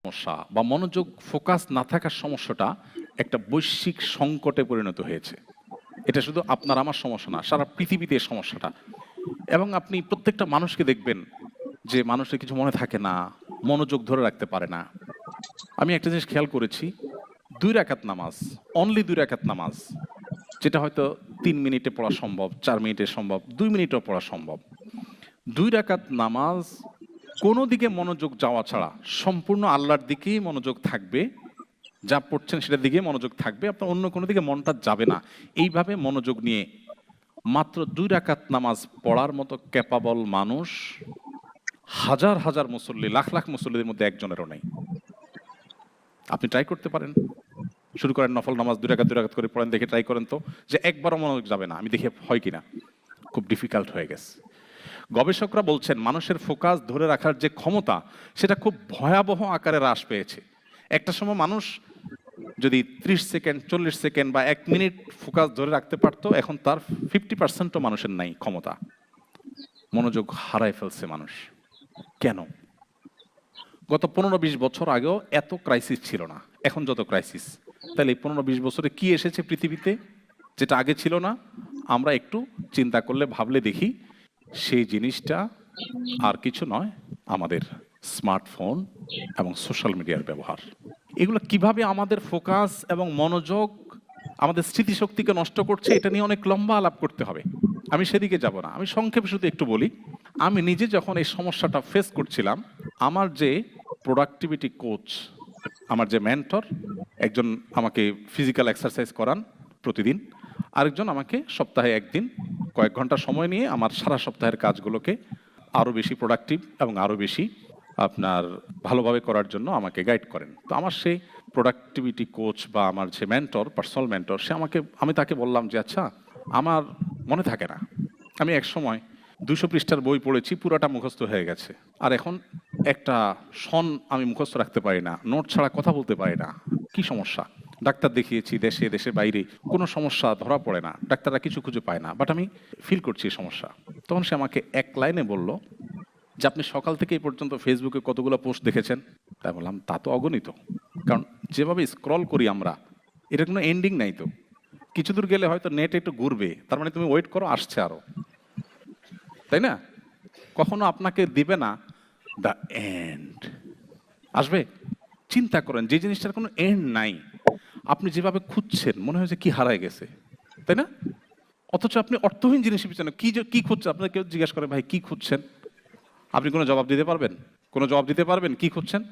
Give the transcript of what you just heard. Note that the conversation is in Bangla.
সমস্যা বা মনোযোগ ফোকাস না থাকার সমস্যাটা একটা বৈশ্বিক সংকটে পরিণত হয়েছে। এটা শুধু আপনার আমার সমস্যা না, সারা পৃথিবীতে এই সমস্যাটা। এবং আপনি প্রত্যেকটা মানুষকে দেখবেন যে মানুষের কিছু মনে থাকে না, মনোযোগ ধরে রাখতে পারে না। আমি একটা জিনিস খেয়াল করেছি, 2 রাকাত নামাজ, অনলি 2 রাকাত নামাজ, যেটা হয়তো 3 মিনিটে পড়া সম্ভব, 4 মিনিটে সম্ভব, 2 মিনিটেও পড়া সম্ভব। 2 রাকাত নামাজ কোনো দিকে মনোযোগ যাওয়া ছাড়া সম্পূর্ণ আল্লাহর দিকেই মনোযোগ থাকবে, যা পড়ছেন সেটার দিকে মনোযোগ থাকবে, আপনার অন্য কোনো দিকে মনটা যাবে না। এইভাবে মনোযোগ নিয়ে মাত্র 2 রাকাত নামাজ পড়ার মতো ক্যাপাবল মানুষ হাজার হাজার মুসল্লি, লাখ লাখ মুসল্লিদের মধ্যে একজনেরও নেই। আপনি ট্রাই করতে পারেন, শুরু করেন নফল নামাজ 2 রাকাত 2 রাকাত করে পড়েন, দেখে ট্রাই করেন তো যে একবারও মনোযোগ যাবে না, আমি দেখে হয় কিনা। খুব ডিফিকাল্ট হয়ে গেছে। গবেষকরা বলছেন মানুষের ফোকাস ধরে রাখার যে ক্ষমতা সেটা খুব ভয়াবহ আকারে হ্রাস পেয়েছে। একটা সময় মানুষ যদি 30 সেকেন্ড, 40 সেকেন্ড বা 1 মিনিট ফোকাস ধরে রাখতে পারতো, এখন তার 50%ও মানুষের নাই ক্ষমতা। মনোযোগ হারায় ফেলছে মানুষ। কেন? গত 15-20 বছর আগেও এত ক্রাইসিস ছিল না, এখন যত ক্রাইসিস। তাহলে এই 15-20 বছরে কি এসেছে পৃথিবীতে যেটা আগে ছিল না? আমরা একটু চিন্তা করলে, ভাবলে দেখি, সেই জিনিসটা আর কিছু নয়, আমাদের স্মার্টফোন এবং সোশ্যাল মিডিয়ার ব্যবহার। এগুলো কিভাবে আমাদের ফোকাস এবং মনোযোগ, আমাদের স্মৃতিশক্তিকে নষ্ট করছে, এটা নিয়ে অনেক লম্বা আলাপ করতে হবে। আমি সেদিকে যাব না, আমি সংক্ষেপে শুধু একটু বলি। আমি নিজে যখন এই সমস্যাটা ফেস করছিলাম, আমার যে প্রোডাক্টিভিটি কোচ, আমার যে মেন্টর, একজন আমাকে ফিজিক্যাল এক্সারসাইজ করান প্রতিদিন, আরেকজন আমাকে সপ্তাহে একদিন কয়েক ঘন্টা সময় নিয়ে আমার সারা সপ্তাহের কাজগুলোকে আরও বেশি প্রোডাক্টিভ এবং আরও বেশি আপনার ভালোভাবে করার জন্য আমাকে গাইড করেন। তো আমার সেই প্রোডাক্টিভিটি কোচ বা আমার যে মেন্টর, পার্সোনাল মেন্টর, আমি তাকে বললাম যে আচ্ছা, আমার মনে থাকে না, আমি এক সময় 200 পৃষ্ঠার বই পড়েছি, পুরোটা মুখস্থ হয়ে গেছে, আর এখন একটা সন আমি মুখস্থ রাখতে পারি না, নোট ছাড়া কথা বলতে পারি না, কি সমস্যা? ডাক্তার দেখিয়েছি দেশে দেশের বাইরে, কোনো সমস্যা ধরা পড়ে না, ডাক্তাররা কিছু খুঁজে পায় না, বাট আমি ফিল করছি এই সমস্যা। তখন সে আমাকে এক লাইনে বলল যে আপনি সকাল থেকে এই পর্যন্ত ফেসবুকে কতগুলো পোস্ট দেখেছেন? তাই বললাম, তা তো অগণিত, কারণ যেভাবে স্ক্রল করি আমরা, এটা কোনো এন্ডিং নাই তো। কিছু দূর গেলে হয়তো নেট একটু ঘুরবে, তার মানে তুমি ওয়েট করো, আসছে আরো, তাই না? কখনো আপনাকে দিবে না দ্য এন্ড, আসবে। চিন্তা করেন, যে জিনিসটার কোনো এন্ড নাই, আপনি যেভাবে খুঁজছেন মনে হয় যে কি হারায় গেছে, তাই না? অথচ আপনি অর্থহীন জিনিসের পিছনে কি খুঁজছেন? আপনার কেউ জিজ্ঞাসা করে ভাই কি খুঁজছেন, আপনি কোনো জবাব দিতে পারবেন? কোনো জবাব দিতে পারবেন কি খুঁজছেন?